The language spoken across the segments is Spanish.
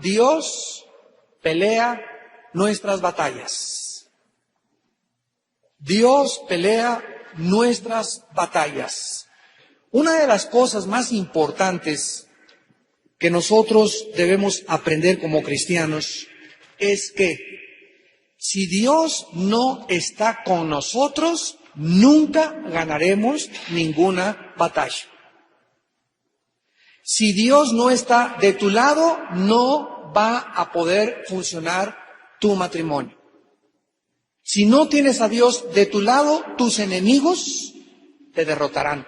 Dios pelea nuestras batallas. Dios pelea nuestras batallas. Una de las cosas más importantes que nosotros debemos aprender como cristianos es que si Dios no está con nosotros, nunca ganaremos ninguna batalla. Si Dios no está de tu lado, no va a poder funcionar tu matrimonio. Si no tienes a Dios de tu lado, tus enemigos te derrotarán,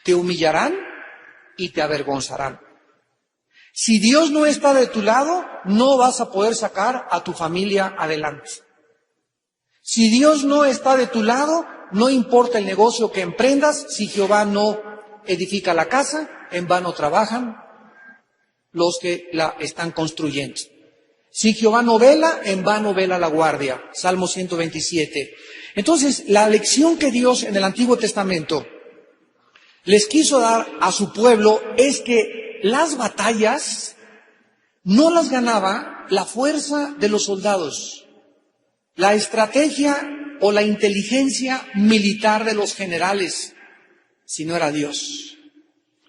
te humillarán y te avergonzarán. Si Dios no está de tu lado, no vas a poder sacar a tu familia adelante. Si Dios no está de tu lado, no importa el negocio que emprendas, si Jehová no edifica la casa, en vano trabajan los que la están construyendo. Si Jehová no vela, en vano vela la guardia. Salmo 127. Entonces, la lección que Dios en el Antiguo Testamento les quiso dar a su pueblo es que las batallas no las ganaba la fuerza de los soldados, la estrategia o la inteligencia militar de los generales, sino era Dios.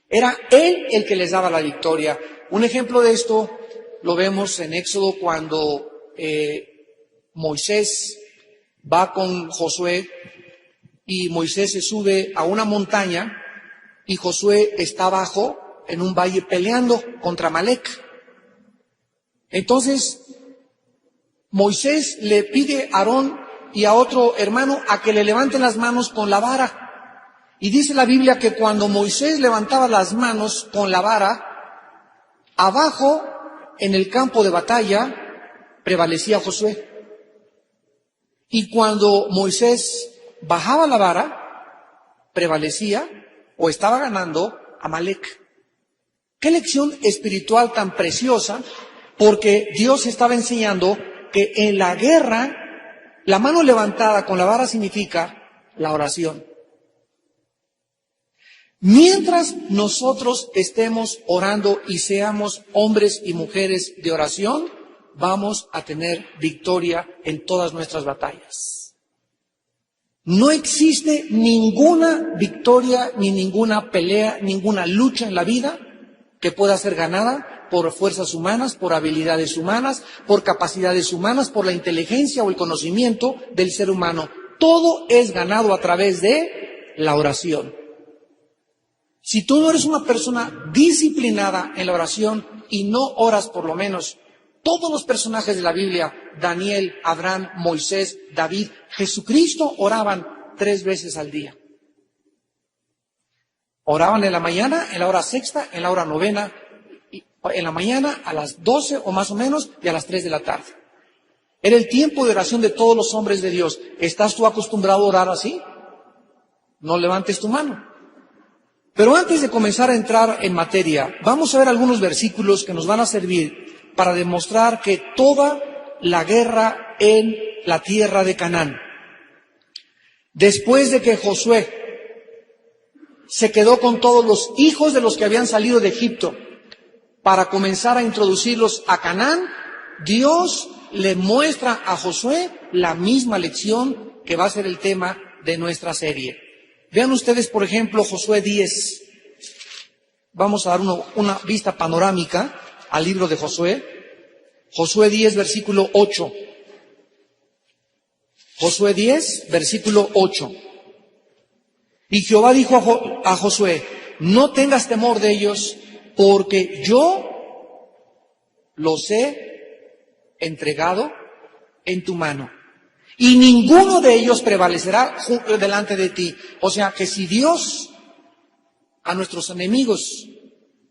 Era Él el que les daba la victoria. Un ejemplo de esto lo vemos en Éxodo cuando Moisés va con Josué y Moisés se sube a una montaña y Josué está abajo en un valle peleando contra Amalec. Entonces Moisés le pide a Aarón y a otro hermano a que le levanten las manos con la vara. Y dice la Biblia que cuando Moisés levantaba las manos con la vara, abajo en el campo de batalla prevalecía Josué. Y cuando Moisés bajaba la vara, prevalecía o estaba ganando Amalec. Qué lección espiritual tan preciosa, porque Dios estaba enseñando que en la guerra, la mano levantada con la vara significa la oración. Mientras nosotros estemos orando y seamos hombres y mujeres de oración, vamos a tener victoria en todas nuestras batallas. No existe ninguna victoria, ni ninguna pelea, ninguna lucha en la vida que pueda ser ganada por fuerzas humanas, por habilidades humanas, por capacidades humanas, por la inteligencia o el conocimiento del ser humano. Todo es ganado a través de la oración. Si tú no eres una persona disciplinada en la oración y no oras por lo menos, todos los personajes de la Biblia, Daniel, Abraham, Moisés, David, Jesucristo, oraban 3 veces al día. Oraban en la mañana, en la hora sexta, en la hora novena, en la mañana a las 12 o más o menos y a las 3 de la tarde. Era el tiempo de oración de todos los hombres de Dios. ¿Estás tú acostumbrado a orar así? No levantes tu mano. Pero antes de comenzar a entrar en materia, vamos a ver algunos versículos que nos van a servir para demostrar que toda la guerra en la tierra de Canaán, después de que Josué se quedó con todos los hijos de los que habían salido de Egipto para comenzar a introducirlos a Canaán, Dios le muestra a Josué la misma lección que va a ser el tema de nuestra serie. Vean ustedes, por ejemplo, Josué 10. Vamos a dar una vista panorámica al libro de Josué. Josué 10, versículo 8. Josué 10, versículo 8. Y Jehová dijo a Josué, no tengas temor de ellos, porque yo los he entregado en tu mano. Y ninguno de ellos prevalecerá delante de ti. O sea que si Dios a nuestros enemigos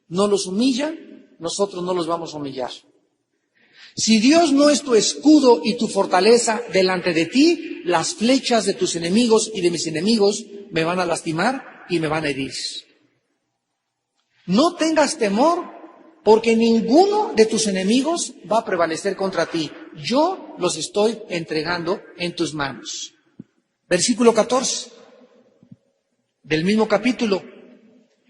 no los humilla, nosotros no los vamos a humillar. Si Dios no es tu escudo y tu fortaleza delante de ti, las flechas de tus enemigos y de mis enemigos me van a lastimar y me van a herir. No tengas temor, porque ninguno de tus enemigos va a prevalecer contra ti. Yo los estoy entregando en tus manos. Versículo 14 del mismo capítulo.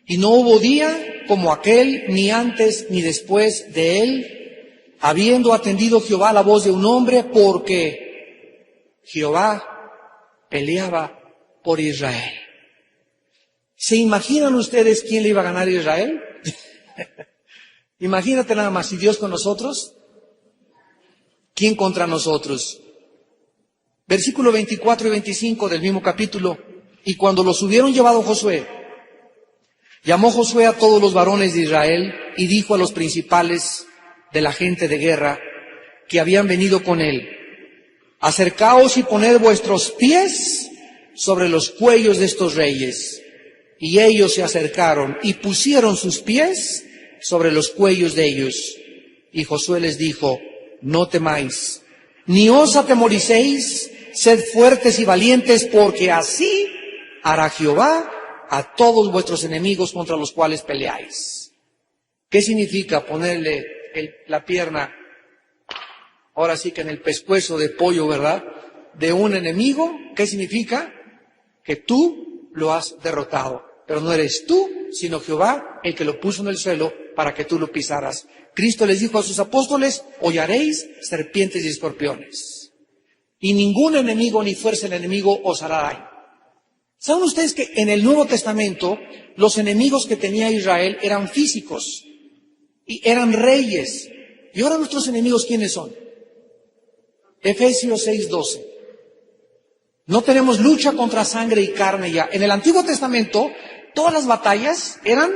Y no hubo día como aquel, ni antes ni después de él, habiendo atendido Jehová la voz de un hombre, porque Jehová peleaba por Israel. ¿Se imaginan ustedes quién le iba a ganar a Israel? Imagínate nada más, si Dios con nosotros, ¿quién contra nosotros? Versículo 24 y 25 del mismo capítulo. Y cuando los hubieron llevado Josué, llamó Josué a todos los varones de Israel y dijo a los principales de la gente de guerra que habían venido con él: acercaos y poned vuestros pies sobre los cuellos de estos reyes. Y ellos se acercaron y pusieron sus pies sobre los cuellos de ellos. Y Josué les dijo: no temáis, ni os atemoricéis, sed fuertes y valientes, porque así hará Jehová a todos vuestros enemigos contra los cuales peleáis. ¿Qué significa ponerle la pierna, ahora sí que en el pescuezo de pollo, verdad, de un enemigo? ¿Qué significa? Que tú lo has derrotado, pero no eres tú, sino Jehová el que lo puso en el suelo para que tú lo pisaras. Cristo les dijo a sus apóstoles: hollaréis serpientes y escorpiones, y ningún enemigo ni fuerza del enemigo os hará daño. ¿Saben ustedes que en el Nuevo Testamento los enemigos que tenía Israel eran físicos y eran reyes? Y ahora nuestros enemigos, ¿quiénes son? Efesios 6:12. No tenemos lucha contra sangre y carne ya. En el Antiguo Testamento todas las batallas eran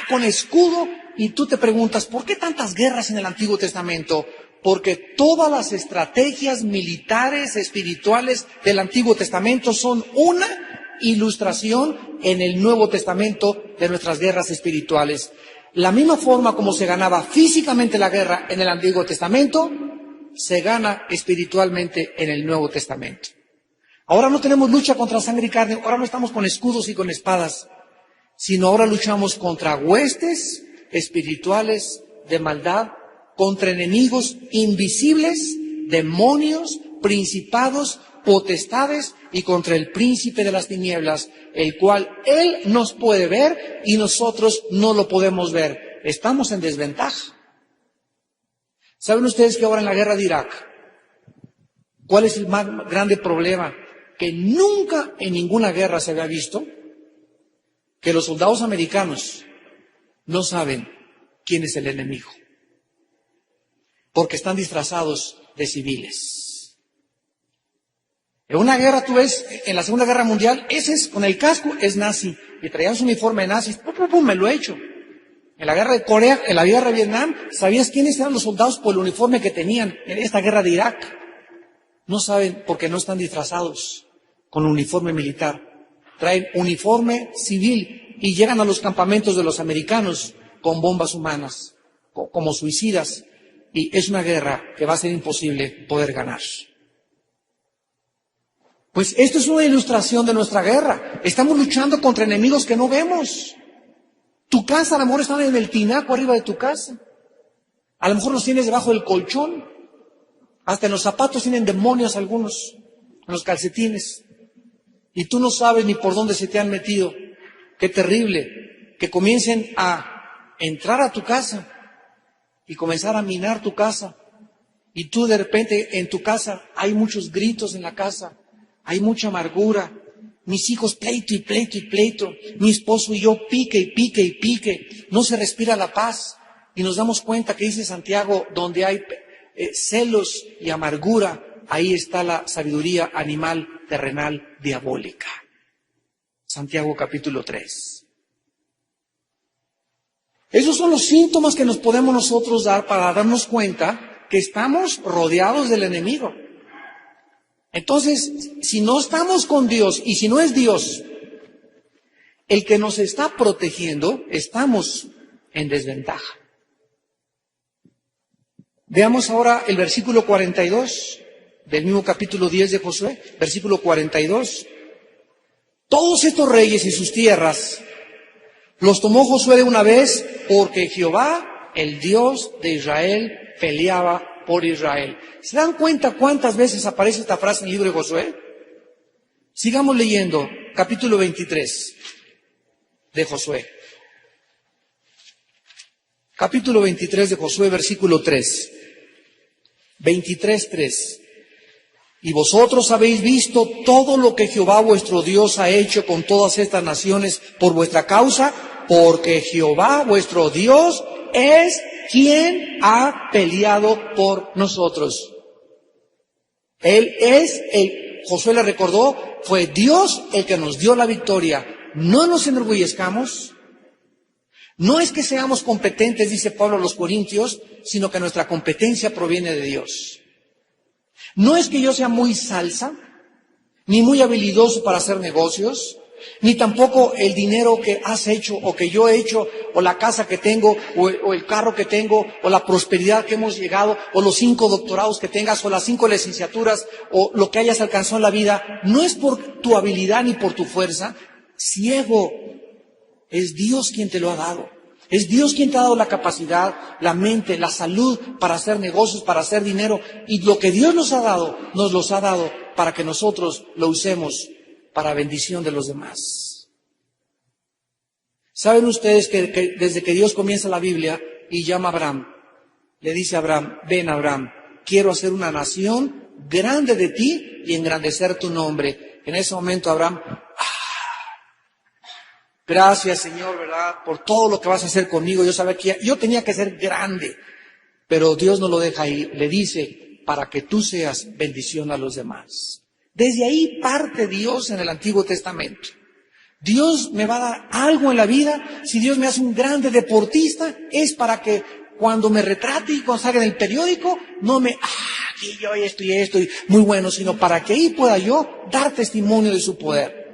con escudo, y tú te preguntas, ¿por qué tantas guerras en el Antiguo Testamento? Porque todas las estrategias militares, espirituales del Antiguo Testamento son una ilustración en el Nuevo Testamento de nuestras guerras espirituales. La misma forma como se ganaba físicamente la guerra en el Antiguo Testamento, se gana espiritualmente en el Nuevo Testamento. Ahora no tenemos lucha contra sangre y carne, ahora no estamos con escudos y con espadas, sino ahora luchamos contra huestes espirituales de maldad, contra enemigos invisibles, demonios, principados, potestades, y contra el príncipe de las tinieblas, el cual él nos puede ver y nosotros no lo podemos ver. Estamos en desventaja. ¿Saben ustedes que ahora en la guerra de Irak, cuál es el más grande problema que nunca en ninguna guerra se había visto? Que los soldados americanos no saben quién es el enemigo, porque están disfrazados de civiles. En una guerra, tú ves, en la Segunda Guerra Mundial, ese es, con el casco, es nazi, y traían su uniforme de nazi. Me lo he hecho. En la guerra de Corea, en la guerra de Vietnam, ¿sabías quiénes eran los soldados por el uniforme que tenían? En esta guerra de Irak, no saben porque no están disfrazados con uniforme militar. Traen uniforme civil y llegan a los campamentos de los americanos con bombas humanas, como suicidas, y es una guerra que va a ser imposible poder ganar. Pues esto es una ilustración de nuestra guerra. Estamos luchando contra enemigos que no vemos. Tu casa, a lo mejor, está en el tinaco arriba de tu casa. A lo mejor los tienes debajo del colchón. Hasta en los zapatos tienen demonios algunos, en los calcetines. Y tú no sabes ni por dónde se te han metido. Qué terrible que comiencen a entrar a tu casa y comenzar a minar tu casa. Y tú de repente en tu casa hay muchos gritos en la casa, hay mucha amargura. Mis hijos pleito y pleito y pleito. Mi esposo y yo pique y pique y pique. No se respira la paz. Y nos damos cuenta que dice Santiago, donde hay celos y amargura, ahí está la sabiduría animal, terrenal, diabólica. Santiago capítulo 3. Esos son los síntomas que nos podemos nosotros dar para darnos cuenta que estamos rodeados del enemigo. Entonces, si no estamos con Dios y si no es Dios el que nos está protegiendo, estamos en desventaja. Veamos ahora el versículo 42 del mismo capítulo 10 de Josué, versículo 42. Todos estos reyes y sus tierras los tomó Josué de una vez, porque Jehová, el Dios de Israel, peleaba por Israel. ¿Se dan cuenta cuántas veces aparece esta frase en el libro de Josué? Sigamos leyendo, capítulo 23 de Josué. Capítulo 23 de Josué, versículo 3. 23:3. Y vosotros habéis visto todo lo que Jehová vuestro Dios ha hecho con todas estas naciones por vuestra causa, porque Jehová vuestro Dios es quien ha peleado por nosotros. Josué le recordó, fue Dios el que nos dio la victoria. No nos enorgullezcamos. No es que seamos competentes, dice Pablo a los Corintios, sino que nuestra competencia proviene de Dios. No es que yo sea muy salsa, ni muy habilidoso para hacer negocios, ni tampoco el dinero que has hecho o que yo he hecho, o la casa que tengo, o el carro que tengo, o la prosperidad que hemos llegado, o los 5 doctorados que tengas, o las 5 licenciaturas, o lo que hayas alcanzado en la vida. No es por tu habilidad ni por tu fuerza. Ciego, es Dios quien te lo ha dado. Es Dios quien te ha dado la capacidad, la mente, la salud para hacer negocios, para hacer dinero. Y lo que Dios nos los ha dado para que nosotros lo usemos para bendición de los demás. ¿Saben ustedes que desde que Dios comienza la Biblia y llama a Abraham, le dice a Abraham, ven Abraham, quiero hacer una nación grande de ti y engrandecer tu nombre? En ese momento Abraham, gracias Señor, ¿verdad? Por todo lo que vas a hacer conmigo. Yo sabía que yo tenía que ser grande, pero Dios no lo deja ahí. Le dice, para que tú seas bendición a los demás. Desde ahí parte Dios en el Antiguo Testamento. Dios me va a dar algo en la vida. Si Dios me hace un grande deportista, es para que cuando me retrate y cuando salga en el periódico, no me, que yo estoy muy bueno, sino para que ahí pueda yo dar testimonio de su poder.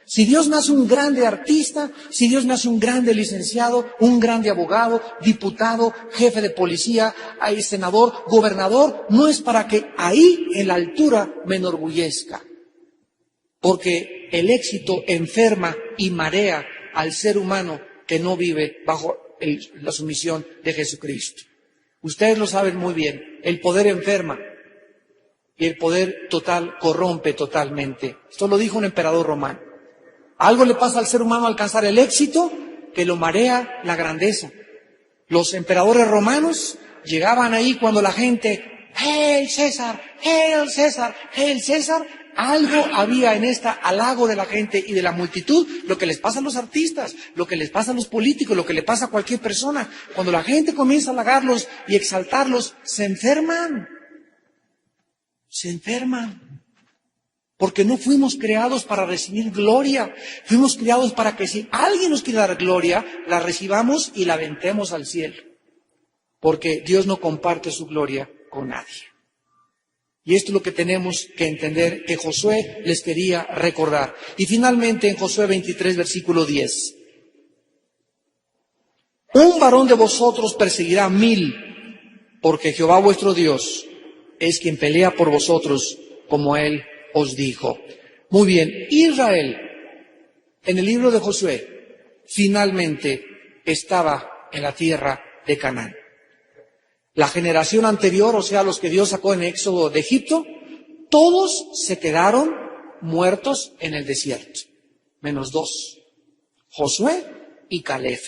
Si Dios me hace un grande artista, si Dios me hace un grande licenciado, un grande abogado, diputado, jefe de policía, senador, gobernador, no es para que ahí en la altura me enorgullezca. Porque el éxito enferma y marea al ser humano que no vive bajo la sumisión de Jesucristo. Ustedes lo saben muy bien, el poder enferma y el poder total corrompe totalmente. Esto lo dijo un emperador romano. Algo le pasa al ser humano al alcanzar el éxito que lo marea la grandeza. Los emperadores romanos llegaban ahí cuando la gente, ¡Hail César! ¡Hail César! ¡Hail César! Algo había en esta halago de la gente y de la multitud, lo que les pasa a los artistas, lo que les pasa a los políticos, lo que le pasa a cualquier persona. Cuando la gente comienza a halagarlos y exaltarlos, se enferman. Se enferman. Porque no fuimos creados para recibir gloria. Fuimos creados para que si alguien nos quiere dar gloria, la recibamos y la aventemos al cielo. Porque Dios no comparte su gloria con nadie. Y esto es lo que tenemos que entender que Josué les quería recordar. Y finalmente en Josué 23, versículo 10. Un varón de vosotros perseguirá a 1000, porque Jehová vuestro Dios es quien pelea por vosotros como Él os dijo. Muy bien, Israel, en el libro de Josué, finalmente estaba en la tierra de Canaán. La generación anterior, o sea, los que Dios sacó en Éxodo de Egipto, todos se quedaron muertos en el desierto, menos 2, Josué y Caleb.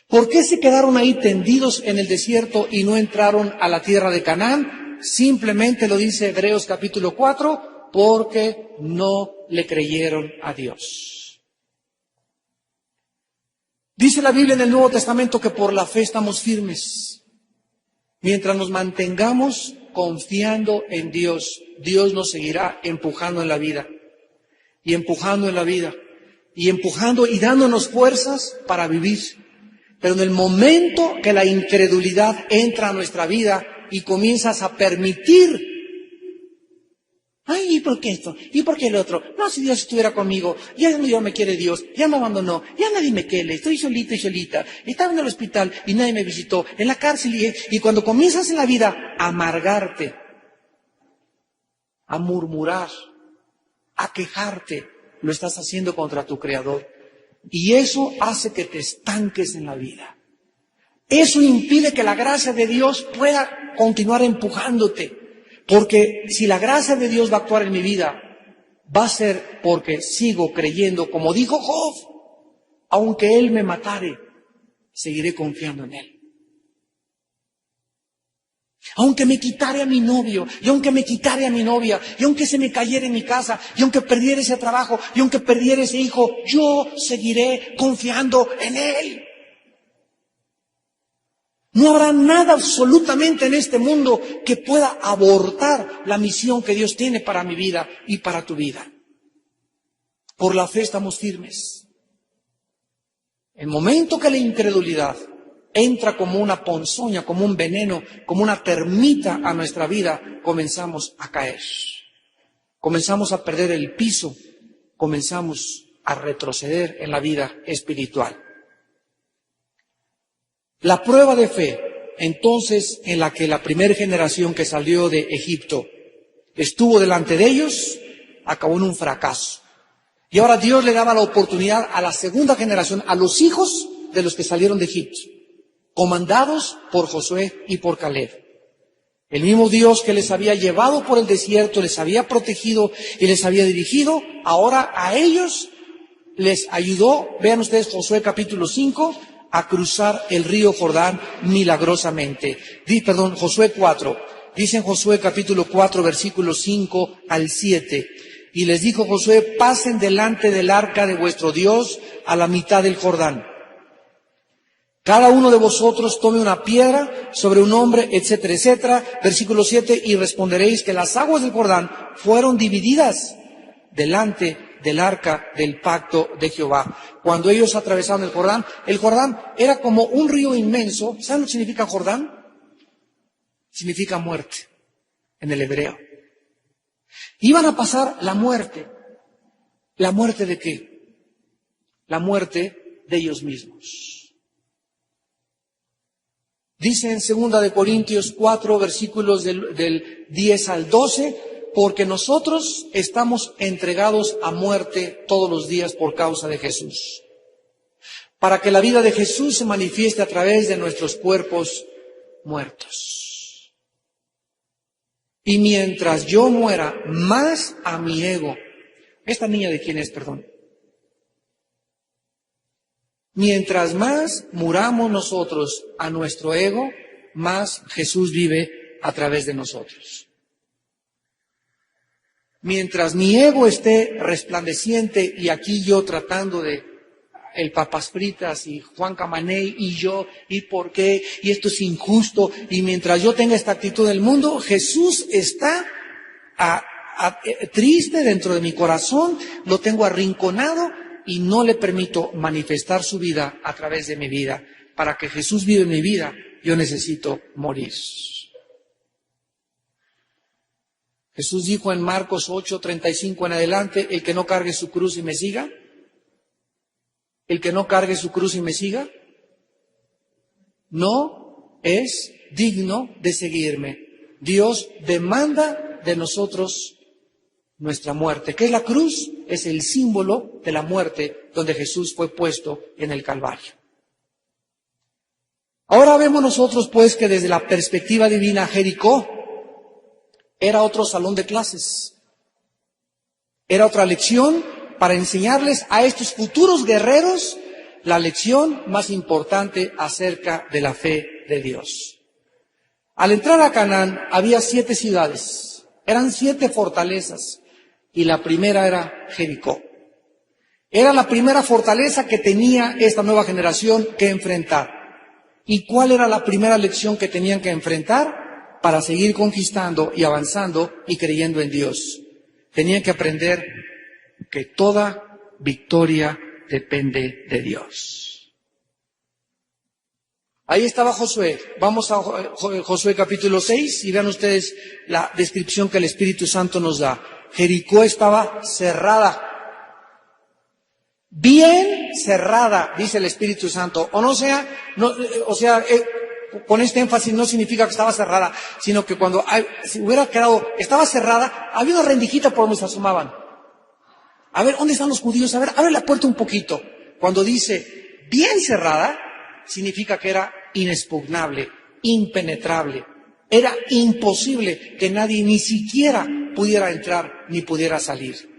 ¿Por qué se quedaron ahí tendidos en el desierto y no entraron a la tierra de Canaán? Simplemente lo dice Hebreos capítulo 4, porque no le creyeron a Dios. Dice la Biblia en el Nuevo Testamento que por la fe estamos firmes. Mientras nos mantengamos confiando en Dios, Dios nos seguirá empujando en la vida, y empujando en la vida, y empujando y dándonos fuerzas para vivir. Pero en el momento que la incredulidad entra a nuestra vida y comienzas a permitir, ay, ¿y por qué esto? ¿Y por qué el otro? No, si Dios estuviera conmigo, ya no me quiere Dios, ya me abandonó, ya nadie me quiere, estoy solito y solita, estaba en el hospital y nadie me visitó, en la cárcel, y cuando comienzas en la vida a amargarte, a murmurar, a quejarte, lo estás haciendo contra tu Creador. Y eso hace que te estanques en la vida. Eso impide que la gracia de Dios pueda continuar empujándote. Porque si la gracia de Dios va a actuar en mi vida, va a ser porque sigo creyendo, como dijo Job, aunque Él me matare, seguiré confiando en Él. Aunque me quitare a mi novio, y aunque me quitare a mi novia, y aunque se me cayera en mi casa, y aunque perdiera ese trabajo, y aunque perdiera ese hijo, yo seguiré confiando en Él. No habrá nada absolutamente en este mundo que pueda abortar la misión que Dios tiene para mi vida y para tu vida. Por la fe estamos firmes. El momento que la incredulidad entra como una ponzoña, como un veneno, como una termita a nuestra vida, comenzamos a caer. Comenzamos a perder el piso, comenzamos a retroceder en la vida espiritual. La prueba de fe, entonces, en la que la primera generación que salió de Egipto estuvo delante de ellos, acabó en un fracaso. Y ahora Dios le daba la oportunidad a la segunda generación, a los hijos de los que salieron de Egipto, comandados por Josué y por Caleb. El mismo Dios que les había llevado por el desierto, les había protegido y les había dirigido, ahora a ellos les ayudó, vean ustedes Josué capítulo 5, a cruzar el río Jordán milagrosamente. Josué 4. Dice en Josué capítulo 4, versículos 5 al 7. Y les dijo Josué, pasen delante del arca de vuestro Dios a la mitad del Jordán. Cada uno de vosotros tome una piedra sobre un hombre, etcétera, etcétera. Versículo 7, y responderéis que las aguas del Jordán fueron divididas delante del arca del pacto de Jehová. Cuando ellos atravesaron el Jordán era como un río inmenso. ¿Saben lo que significa Jordán? Significa muerte en el hebreo. Iban a pasar la muerte. ¿La muerte de qué? La muerte de ellos mismos. Dice en 2 Corintios 4, versículos del 10 al 12, porque nosotros estamos entregados a muerte todos los días por causa de Jesús, para que la vida de Jesús se manifieste a través de nuestros cuerpos muertos. Y mientras yo muera más a mi ego, ¿esta niña de quién es, perdón? Mientras más muramos nosotros a nuestro ego, más Jesús vive a través de nosotros. Mientras mi ego esté resplandeciente y aquí yo tratando de el papas fritas y Juan Camaney y yo y por qué y esto es injusto, y mientras yo tenga esta actitud del mundo, Jesús está triste dentro de mi corazón, lo tengo arrinconado y no le permito manifestar su vida a través de mi vida. Para que Jesús viva en mi vida, yo necesito morir. Jesús dijo en Marcos 8:35 en adelante, el que no cargue su cruz y me siga, el que no cargue su cruz y me siga, no es digno de seguirme. Dios demanda de nosotros nuestra muerte. ¿Qué es la cruz? Es el símbolo de la muerte donde Jesús fue puesto en el Calvario. Ahora vemos nosotros pues que desde la perspectiva divina Jericó era otro salón de clases. Era otra lección para enseñarles a estos futuros guerreros la lección más importante acerca de la fe de Dios. Al entrar a Canaán había 7 ciudades, eran 7 fortalezas y la primera era Jericó. Era la primera fortaleza que tenía esta nueva generación que enfrentar. ¿Y cuál era la primera lección que tenían que enfrentar para seguir conquistando y avanzando y creyendo en Dios? Tenían que aprender que toda victoria depende de Dios. Ahí estaba Josué. Vamos a Josué capítulo 6 y vean ustedes la descripción que el Espíritu Santo nos da. Jericó estaba cerrada. Bien cerrada, dice el Espíritu Santo. Con este énfasis no significa que estaba cerrada, sino que cuando si hubiera quedado, estaba cerrada, había una rendijita por donde se asomaban. A ver, ¿dónde están los judíos? A ver, abre la puerta un poquito. Cuando dice bien cerrada, significa que era inexpugnable, impenetrable. Era imposible que nadie ni siquiera pudiera entrar ni pudiera salir.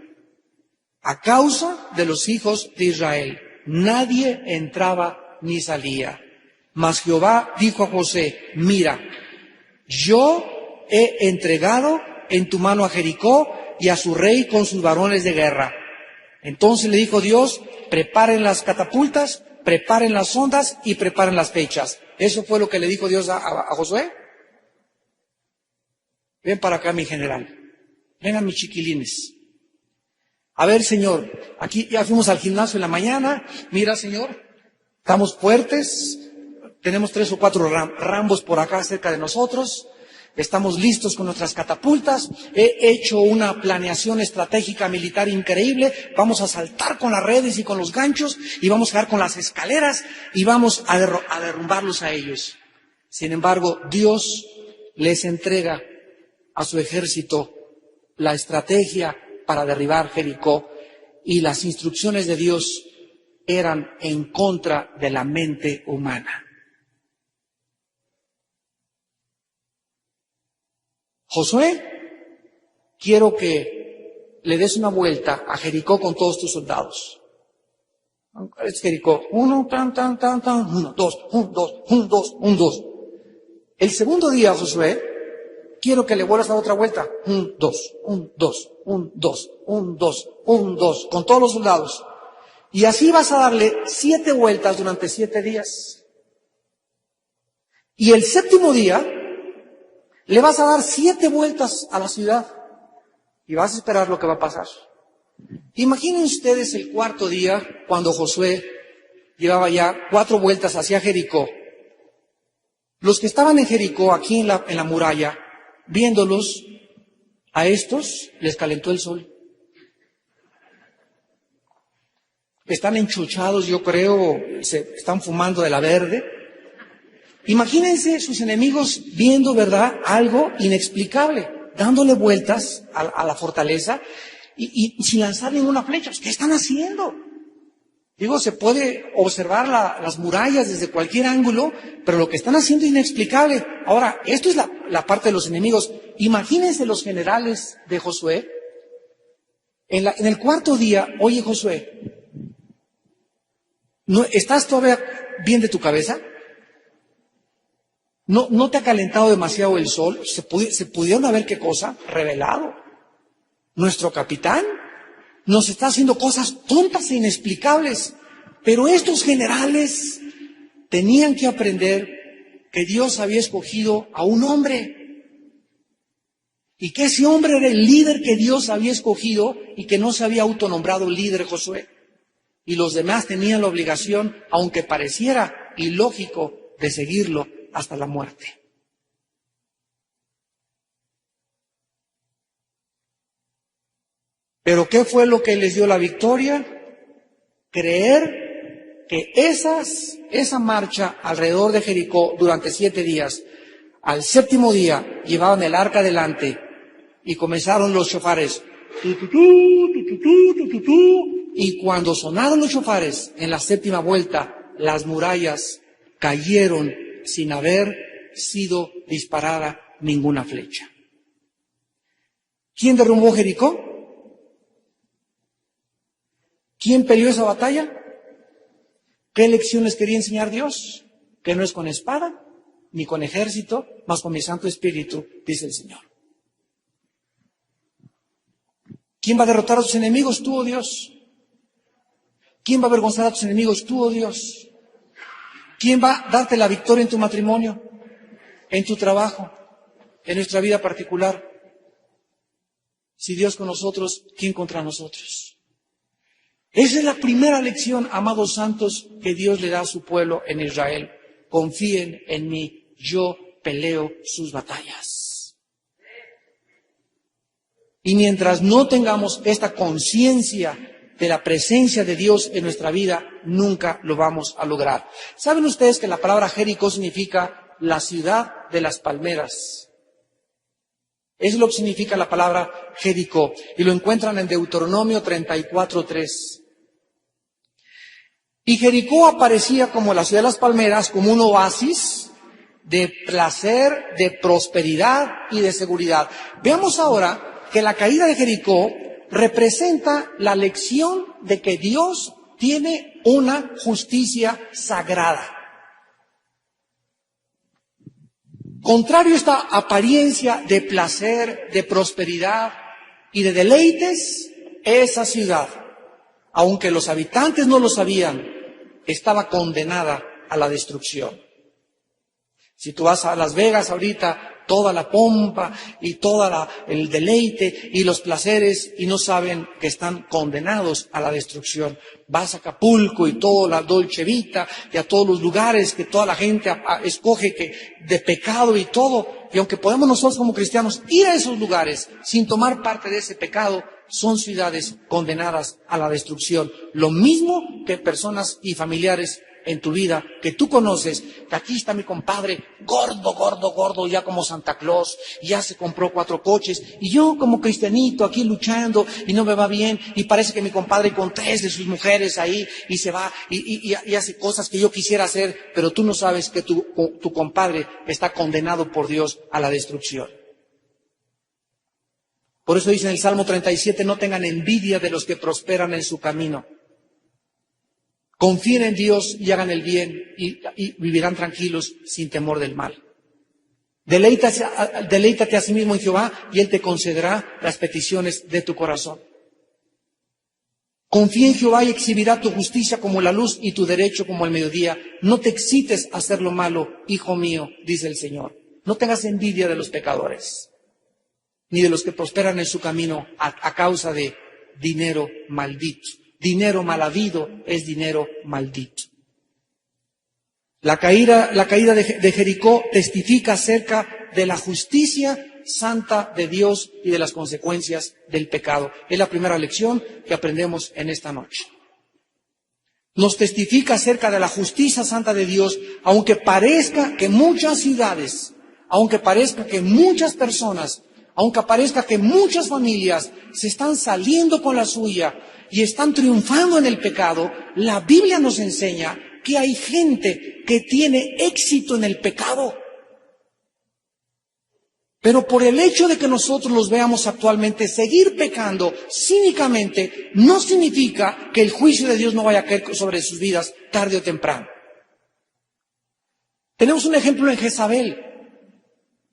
A causa de los hijos de Israel, nadie entraba ni salía. Mas Jehová dijo a José, mira, yo he entregado en tu mano a Jericó y a su rey con sus varones de guerra. Entonces le dijo Dios, preparen las catapultas, preparen las ondas y preparen las flechas. Eso fue lo que le dijo Dios a Josué. Ven para acá, mi general. Vengan mis chiquilines. A ver, Señor, aquí ya fuimos al gimnasio en la mañana. Mira, Señor, estamos fuertes. Tenemos 3 o 4 rambos por acá cerca de nosotros. Estamos listos con nuestras catapultas. He hecho una planeación estratégica militar increíble. Vamos a saltar con las redes y con los ganchos y vamos a dar con las escaleras y vamos a derrumbarlos a ellos. Sin embargo, Dios les entrega a su ejército la estrategia para derribar Jericó y las instrucciones de Dios eran en contra de la mente humana. Josué, quiero que le des una vuelta a Jericó con todos tus soldados. Es Jericó. 1, 1, 2, 1, 2, 1, 2, 1, 2. El segundo día, Josué, quiero que le vuelvas a dar otra vuelta. 1, 2, 1, 2, 1, 2, 1, 2, 1, 2, con todos los soldados. Y así vas a darle 7 vueltas durante 7 días. Y el séptimo día, le vas a dar 7 vueltas a la ciudad y vas a esperar lo que va a pasar. Imaginen ustedes el cuarto día cuando Josué llevaba ya 4 vueltas hacia Jericó. Los que estaban en Jericó, aquí en la muralla, viéndolos, a estos les calentó el sol. Están enchuchados, yo creo, se están fumando de la verde. Imagínense sus enemigos viendo, ¿verdad?, algo inexplicable, dándole vueltas a la fortaleza y sin lanzar ninguna flecha. ¿Qué están haciendo? Digo, se puede observar las murallas desde cualquier ángulo, pero lo que están haciendo es inexplicable. Ahora, esto es la parte de los enemigos. Imagínense los generales de Josué. En el cuarto día, oye Josué, ¿estás todavía bien de tu cabeza? ¿No te ha calentado demasiado el sol? ¿Se pudieron haber qué cosa? Revelado. Nuestro capitán nos está haciendo cosas tontas e inexplicables. Pero estos generales tenían que aprender que Dios había escogido a un hombre. Y que ese hombre era el líder que Dios había escogido y que no se había autonombrado líder Josué. Y los demás tenían la obligación, aunque pareciera ilógico, de seguirlo hasta la muerte. ¿Pero qué fue lo que les dio la victoria? Creer que esa marcha alrededor de Jericó durante 7 días, al séptimo día llevaban el arca adelante y comenzaron los shofares. Y cuando sonaron los shofares en la séptima vuelta, las murallas cayeron sin haber sido disparada ninguna flecha. ¿Quién derrumbó Jericó? ¿Quién peleó esa batalla? ¿Qué lección les quería enseñar Dios? Que no es con espada, ni con ejército, mas con mi Santo Espíritu, dice el Señor. ¿Quién va a derrotar a tus enemigos? Tú, oh Dios. ¿Quién va a avergonzar a tus enemigos? Tú, oh Dios. ¿Quién va a darte la victoria en tu matrimonio, en tu trabajo, en nuestra vida particular? Si Dios con nosotros, ¿quién contra nosotros? Esa es la primera lección, amados santos, que Dios le da a su pueblo en Israel. Confíen en mí, yo peleo sus batallas. Y mientras no tengamos esta conciencia de la presencia de Dios en nuestra vida, nunca lo vamos a lograr. ¿Saben ustedes que la palabra Jericó significa la ciudad de las palmeras? Eso es lo que significa la palabra Jericó. Y lo encuentran en Deuteronomio 34:3. Y Jericó aparecía como la ciudad de las palmeras, como un oasis de placer, de prosperidad y de seguridad. Veamos ahora que la caída de Jericó representa la lección de que Dios tiene una justicia sagrada. Contrario a esta apariencia de placer, de prosperidad y de deleites, esa ciudad, aunque los habitantes no lo sabían, estaba condenada a la destrucción. Si tú vas a Las Vegas ahorita, toda la pompa y todo el deleite y los placeres, y no saben que están condenados a la destrucción. Vas a Acapulco y toda la Dolce Vita y a todos los lugares que toda la gente escoge de pecado y todo. Y aunque podemos nosotros como cristianos ir a esos lugares sin tomar parte de ese pecado, son ciudades condenadas a la destrucción. Lo mismo que personas y familiares en tu vida que tú conoces, que aquí está mi compadre, gordo, ya como Santa Claus, ya se compró 4 coches, y yo como cristianito aquí luchando, y no me va bien, y parece que mi compadre con 3 de sus mujeres ahí, y se va, y hace cosas que yo quisiera hacer, pero tú no sabes que tu compadre está condenado por Dios a la destrucción. Por eso dice en el Salmo 37, no tengan envidia de los que prosperan en su camino. Confíen en Dios y hagan el bien y vivirán tranquilos sin temor del mal. Deleítate a sí mismo en Jehová y Él te concederá las peticiones de tu corazón. Confía en Jehová y exhibirá tu justicia como la luz y tu derecho como el mediodía. No te excites a hacer lo malo, hijo mío, dice el Señor. No tengas envidia de los pecadores, ni de los que prosperan en su camino a causa de dinero maldito. Dinero mal habido es dinero maldito. La caída de Jericó testifica acerca de la justicia santa de Dios y de las consecuencias del pecado. Es la primera lección que aprendemos en esta noche. Nos testifica acerca de la justicia santa de Dios, aunque parezca que muchas ciudades, aunque parezca que muchas personas, aunque parezca que muchas familias se están saliendo con la suya y están triunfando en el pecado, la Biblia nos enseña que hay gente que tiene éxito en el pecado. Pero por el hecho de que nosotros los veamos actualmente seguir pecando cínicamente, no significa que el juicio de Dios no vaya a caer sobre sus vidas tarde o temprano. Tenemos un ejemplo en Jezabel.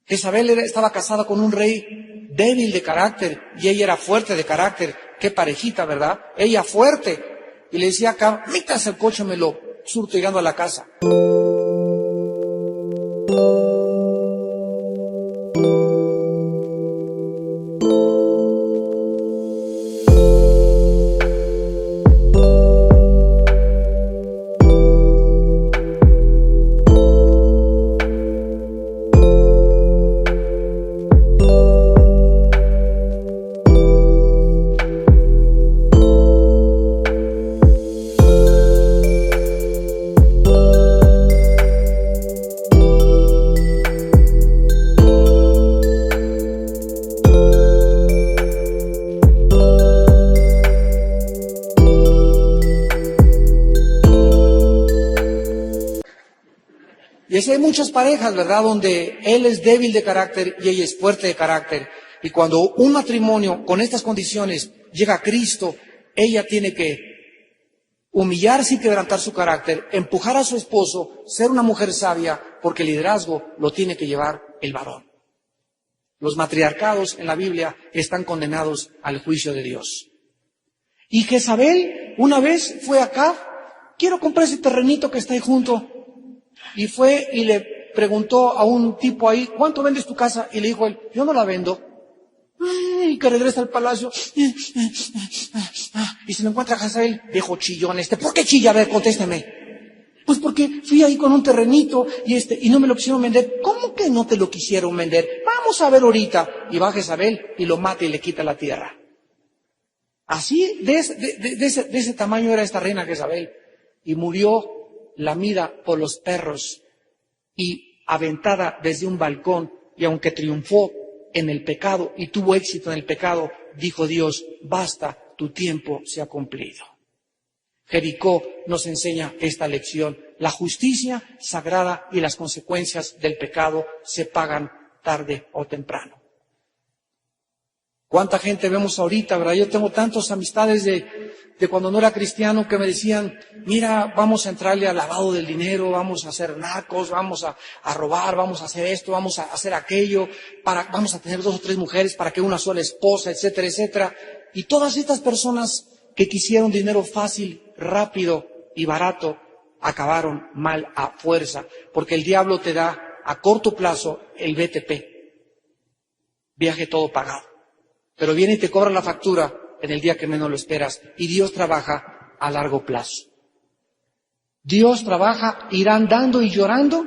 Jezabel estaba casada con un rey débil de carácter y ella era fuerte de carácter. Qué parejita, ¿verdad? Ella fuerte. Y le decía acá, métase el coche, me lo surto llegando a la casa. Y así hay muchas parejas, ¿verdad?, donde él es débil de carácter y ella es fuerte de carácter. Y cuando un matrimonio con estas condiciones llega a Cristo, ella tiene que humillarse y quebrantar su carácter, empujar a su esposo, ser una mujer sabia, porque el liderazgo lo tiene que llevar el varón. Los matriarcados en la Biblia están condenados al juicio de Dios. Y Jezabel una vez fue acá, quiero comprar ese terrenito que está ahí junto. Y fue y le preguntó a un tipo ahí, ¿cuánto vendes tu casa? Y le dijo él, yo no la vendo. Y que regresa al palacio. Y se lo encuentra a Jezabel, viejo chillón ¿por qué chilla? A ver, contésteme. Pues porque fui ahí con un terrenito y no me lo quisieron vender. ¿Cómo que no te lo quisieron vender? Vamos a ver ahorita. Y va Jezabel y lo mata y le quita la tierra. Así, de ese tamaño era esta reina Jezabel. Y murió lamida por los perros y aventada desde un balcón, y aunque triunfó en el pecado y tuvo éxito en el pecado, dijo Dios, basta, tu tiempo se ha cumplido. Jericó nos enseña esta lección. La justicia sagrada y las consecuencias del pecado se pagan tarde o temprano. ¿Cuánta gente vemos ahorita, verdad? Yo tengo tantas amistades de cuando no era cristiano, que me decían, mira, vamos a entrarle al lavado del dinero, vamos a hacer narcos, vamos a robar, vamos a hacer esto, vamos a hacer aquello, vamos a tener 2 o 3 mujeres para que una sola esposa, etcétera, etcétera. Y todas estas personas que quisieron dinero fácil, rápido y barato, acabaron mal a fuerza, porque el diablo te da a corto plazo el BTP, viaje todo pagado, pero viene y te cobra la factura en el día que menos lo esperas, y Dios trabaja a largo plazo. Dios trabaja, irá andando y llorando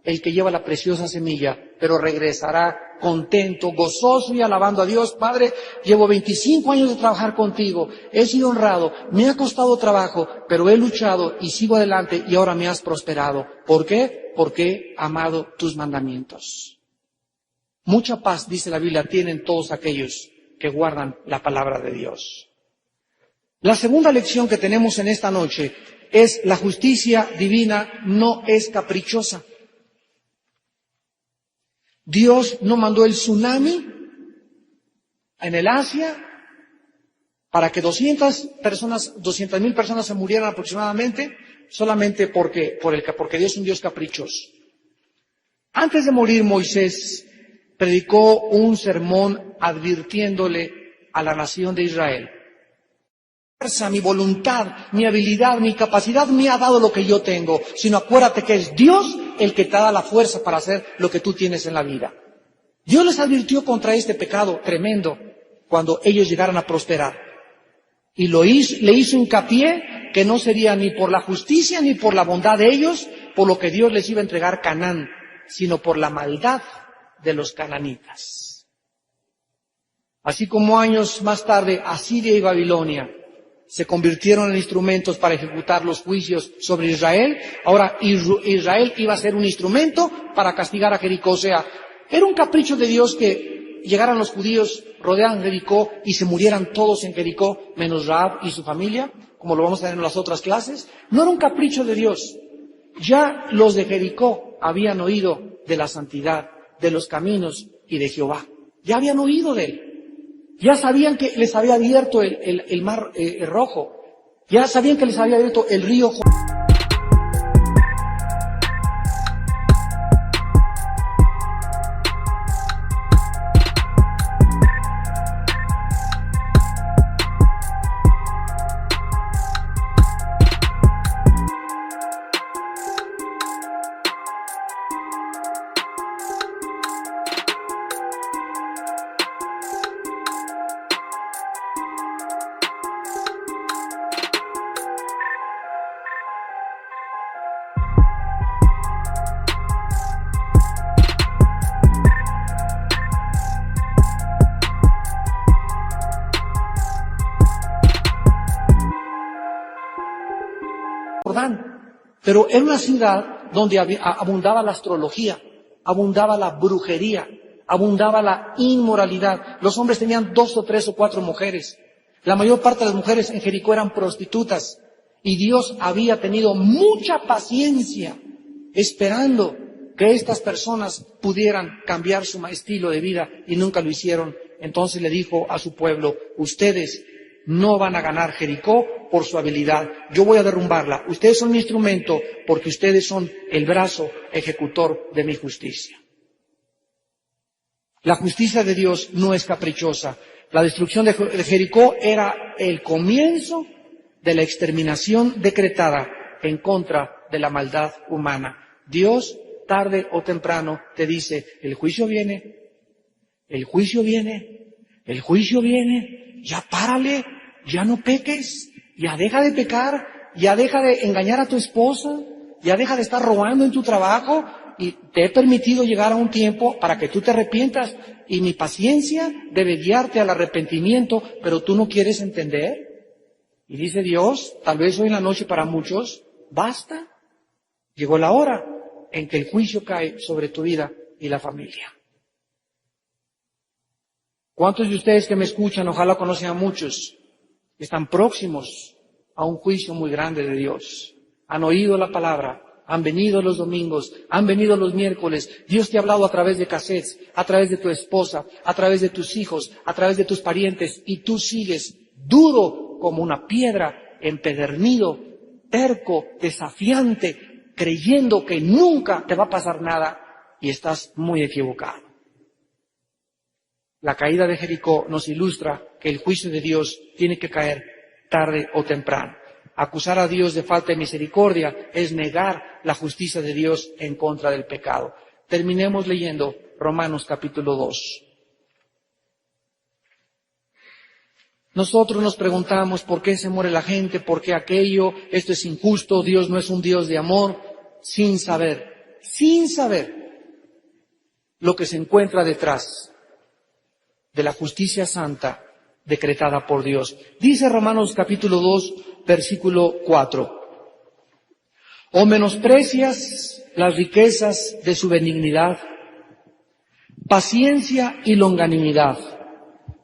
el que lleva la preciosa semilla, pero regresará contento, gozoso y alabando a Dios. Padre, llevo 25 años de trabajar contigo, he sido honrado, me ha costado trabajo, pero he luchado y sigo adelante y ahora me has prosperado. ¿Por qué? Porque he amado tus mandamientos. Mucha paz, dice la Biblia, tienen todos aquellos que guardan la palabra de Dios. La segunda lección que tenemos en esta noche es: la justicia divina no es caprichosa. Dios no mandó el tsunami en el Asia para que 200.000 personas se murieran aproximadamente, solamente porque Dios es un Dios caprichoso. Antes de morir, Moisés predicó un sermón advirtiéndole a la nación de Israel: mi voluntad, mi habilidad, mi capacidad me ha dado lo que yo tengo, sino acuérdate que es Dios el que te da la fuerza para hacer lo que tú tienes en la vida. Dios les advirtió contra este pecado tremendo cuando ellos llegaran a prosperar. Y le hizo hincapié que no sería ni por la justicia ni por la bondad de ellos por lo que Dios les iba a entregar Canaán, sino por la maldad de los cananitas. Así como años más tarde Asiria y Babilonia se convirtieron en instrumentos para ejecutar los juicios sobre Israel, ahora Israel iba a ser un instrumento para castigar a Jericó. O sea, era un capricho de Dios que llegaran los judíos, rodearan Jericó y se murieran todos en Jericó, menos Rahab y su familia, como lo vamos a ver en las otras clases. No era un capricho de Dios. Ya los de Jericó habían oído de la santidad, de los caminos y de Jehová. Ya habían oído de él. Ya sabían que les había abierto el mar rojo. Ya sabían que les había abierto el río Jordán. Pero era una ciudad donde abundaba la astrología, abundaba la brujería, abundaba la inmoralidad. Los hombres tenían 2 o 3 o 4 mujeres. La mayor parte de las mujeres en Jericó eran prostitutas. Y Dios había tenido mucha paciencia esperando que estas personas pudieran cambiar su estilo de vida y nunca lo hicieron. Entonces le dijo a su pueblo: ustedes no van a ganar Jericó por su habilidad. Yo voy a derrumbarla. Ustedes son mi instrumento porque ustedes son el brazo ejecutor de mi justicia. La justicia de Dios no es caprichosa. La destrucción de Jericó era el comienzo de la exterminación decretada en contra de la maldad humana. Dios, tarde o temprano, te dice: el juicio viene, el juicio viene, el juicio viene, ya párale, ya no peques, ya deja de pecar, ya deja de engañar a tu esposa, ya deja de estar robando en tu trabajo, y te he permitido llegar a un tiempo para que tú te arrepientas, y mi paciencia debe guiarte al arrepentimiento, pero tú no quieres entender. Y dice Dios, tal vez hoy en la noche para muchos, basta, llegó la hora en que el juicio cae sobre tu vida y la familia. ¿Cuántos de ustedes que me escuchan, ojalá conocen a muchos, están próximos a un juicio muy grande de Dios? Han oído la palabra, han venido los domingos, han venido los miércoles. Dios te ha hablado a través de cassettes, a través de tu esposa, a través de tus hijos, a través de tus parientes, y tú sigues duro como una piedra, empedernido, terco, desafiante, creyendo que nunca te va a pasar nada, y estás muy equivocado. La caída de Jericó nos ilustra que el juicio de Dios tiene que caer tarde o temprano. Acusar a Dios de falta de misericordia es negar la justicia de Dios en contra del pecado. Terminemos leyendo Romanos capítulo 2. Nosotros nos preguntamos por qué se muere la gente, por qué aquello, esto es injusto, Dios no es un Dios de amor, sin saber lo que se encuentra detrás de la justicia santa decretada por Dios. Dice Romanos capítulo 2, versículo 4. ¿O menosprecias las riquezas de su benignidad, paciencia y longanimidad,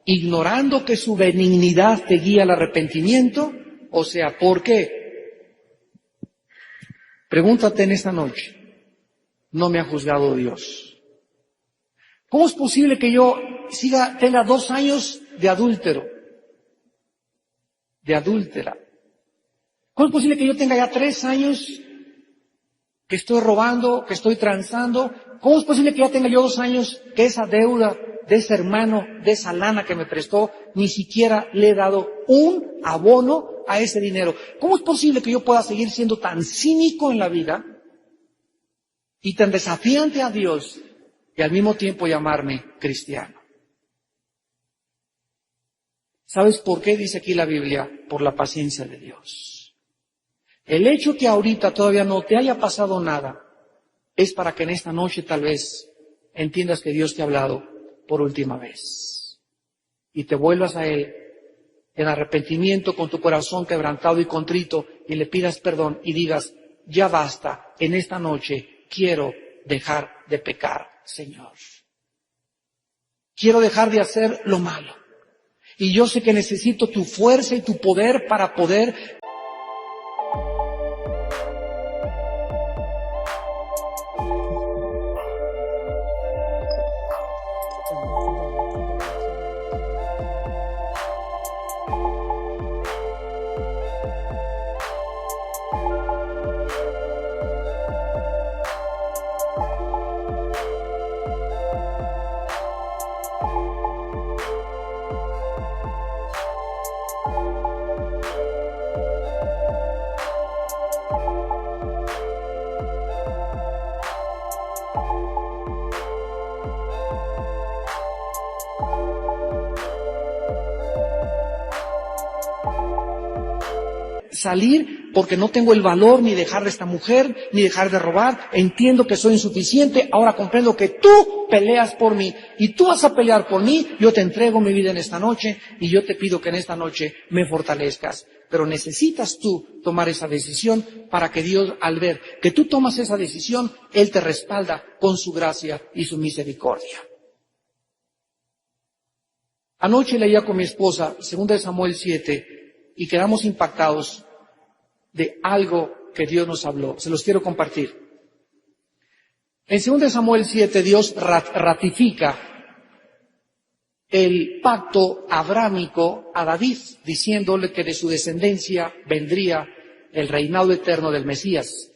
ignorando que su benignidad te guía al arrepentimiento? O sea, ¿por qué? Pregúntate en esta noche, ¿no me ha juzgado Dios? ¿Cómo es posible que yo tenga 2 años de adúltera? ¿Cómo es posible que yo tenga ya 3 años que estoy robando, que estoy transando? ¿Cómo es posible que ya tenga yo 2 años que esa deuda de ese hermano, de esa lana que me prestó, ni siquiera le he dado un abono a ese dinero? ¿Cómo es posible que yo pueda seguir siendo tan cínico en la vida y tan desafiante a Dios y al mismo tiempo llamarme cristiano? ¿Sabes por qué dice aquí la Biblia? Por la paciencia de Dios. El hecho que ahorita todavía no te haya pasado nada es para que en esta noche tal vez entiendas que Dios te ha hablado por última vez y te vuelvas a Él en arrepentimiento con tu corazón quebrantado y contrito y le pidas perdón y digas: ya basta, en esta noche quiero dejar de pecar, Señor. Quiero dejar de hacer lo malo. Y yo sé que necesito tu fuerza y tu poder para poder salir porque no tengo el valor ni dejar de esta mujer, ni dejar de robar. Entiendo que soy insuficiente. Ahora comprendo que tú peleas por mí y tú vas a pelear por mí. Yo te entrego mi vida en esta noche y yo te pido que en esta noche me fortalezcas. Pero necesitas tú tomar esa decisión para que Dios, al ver que tú tomas esa decisión, Él te respalda con su gracia y su misericordia. Anoche leía con mi esposa 2 Samuel 7 y quedamos impactados de algo que Dios nos habló. Se los quiero compartir. En 2 Samuel 7 Dios ratifica el pacto abrámico a David, diciéndole que de su descendencia vendría el reinado eterno del Mesías.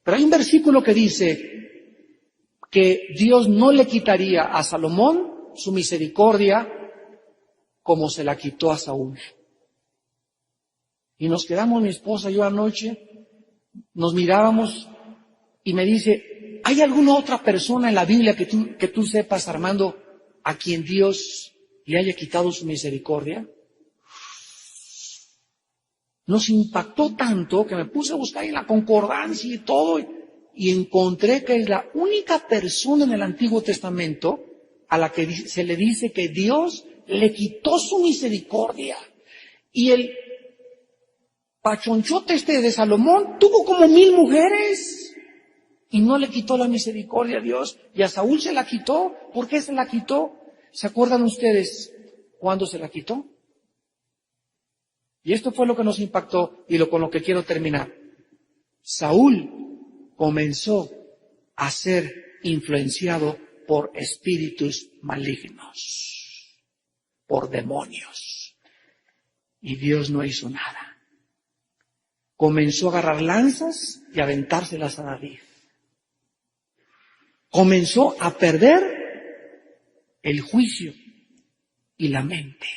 Pero hay un versículo que dice que Dios no le quitaría a Salomón su misericordia como se la quitó a Saúl. Y nos quedamos, mi esposa y yo anoche, nos mirábamos y me dice: ¿hay alguna otra persona en la Biblia que tú sepas, Armando, a quien Dios le haya quitado su misericordia? Nos impactó tanto que me puse a buscar en la concordancia y todo, y encontré que es la única persona en el Antiguo Testamento a la que se le dice que Dios le quitó su misericordia. Y el pachonchote de Salomón tuvo como 1000 mujeres y no le quitó la misericordia a Dios. Y a Saúl se la quitó. ¿Por qué se la quitó? ¿Se acuerdan ustedes cuándo se la quitó? Y esto fue lo que nos impactó y con lo que quiero terminar. Saúl comenzó a ser influenciado por espíritus malignos, por demonios. Y Dios no hizo nada. Comenzó a agarrar lanzas y aventárselas a David. Comenzó a perder el juicio y la mente.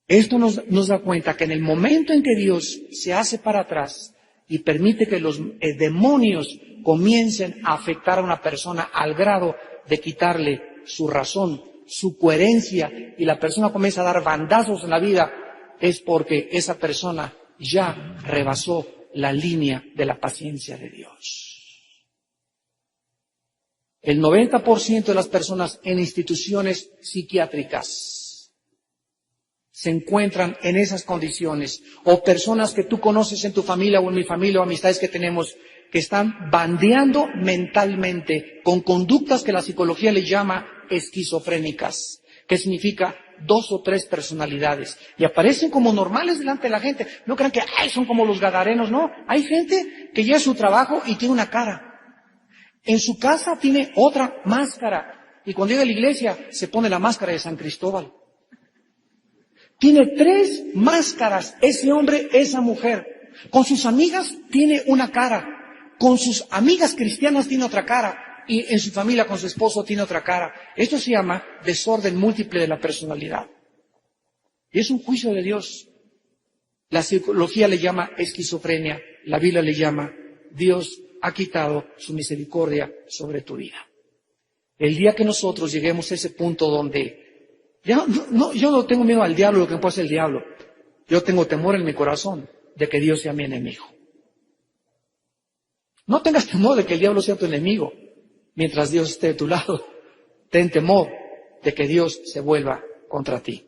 Esto nos da cuenta que en el momento en que Dios se hace para atrás y permite que los demonios comiencen a afectar a una persona al grado de quitarle su razón, su coherencia, y la persona comienza a dar bandazos en la vida, es porque esa persona ya rebasó la línea de la paciencia de Dios. El 90% de las personas en instituciones psiquiátricas se encuentran en esas condiciones, o personas que tú conoces en tu familia o en mi familia o amistades que tenemos, que están bandeando mentalmente con conductas que la psicología le llama esquizofrénicas, que significa 2 o 3 personalidades, y aparecen como normales delante de la gente. No crean que son como los gadarenos, no. Hay gente que llega a su trabajo y tiene una cara. En su casa tiene otra máscara, y cuando llega a la iglesia se pone la máscara de San Cristóbal. Tiene 3 máscaras, ese hombre, esa mujer. Con sus amigas tiene una cara, con sus amigas cristianas tiene otra cara, y en su familia con su esposo tiene otra cara. Esto se llama desorden múltiple de la personalidad. Y es un juicio de Dios. La psicología le llama esquizofrenia, la Biblia le llama Dios ha quitado su misericordia sobre tu vida. El día que nosotros lleguemos a ese punto donde yo no tengo miedo al diablo, lo que puede hacer el diablo. Yo tengo temor en mi corazón de que Dios sea mi enemigo. No tengas temor de que el diablo sea tu enemigo. Mientras Dios esté de tu lado, ten temor de que Dios se vuelva contra ti.